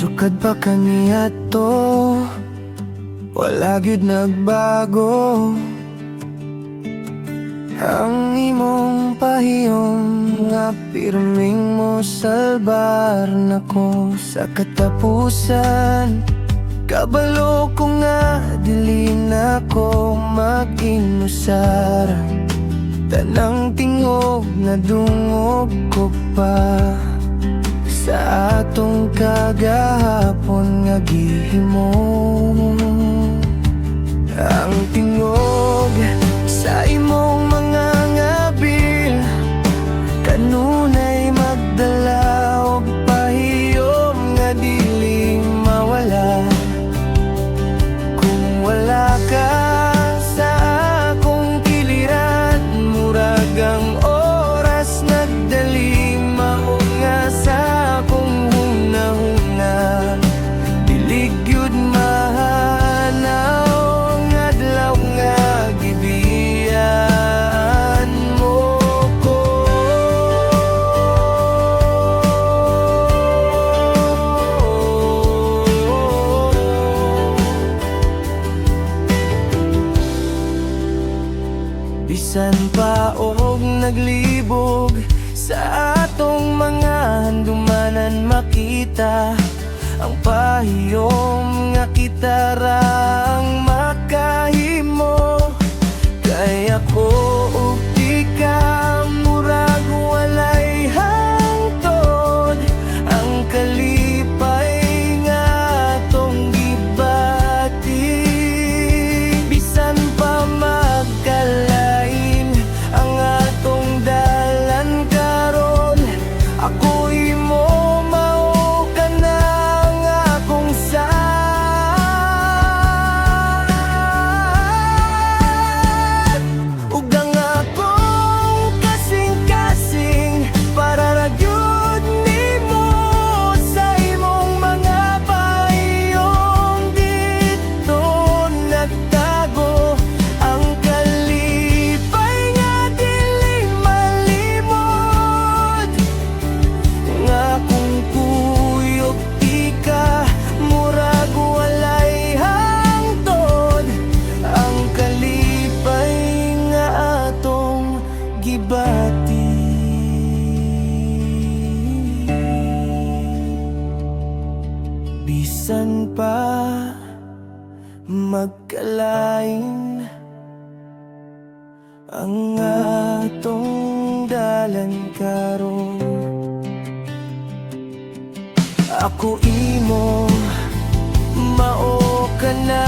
Sukad pa kaniya to, wala gyud nagbago. Ang imong pahiyom nga pirming mo salbar nako sa katapusan. Kabalo ko nga dili na ko mag-inusar. Tanang tingog na dungog ko pa sa atong kagahapon nga gihimo. Ang tingog sa imong mga ngabil kanunay magdala og pahiyom nga dili mawala. Kung wala ka sa akong kiliran, murag ang oras nagdali mao nga sa akong hunahuna. Dili gyud mahanaw ang adlaw nga gibiyaan mo ko. Bisan pa og naglibog sa atong mga handumanan, makita ang pahiyom nga kita rang makahimo. Kaya ko ug ika murag walay hangtod, ang kalipay nga atong gibati. Bisan pa magkalain ang atong dalan karon, ako imo mao ka na ang akong sad. Ug ang akong kasing-kasing para ra gyud nimo sa imong mga pahiyom dito nagtago. Ang kalipay nga dili malimot, nga kung kuyog ika murag walay hangtod, ang kalipay nga atong gibati. Bisan pa magkalain ang atong dalan karon, ako imo mao ka na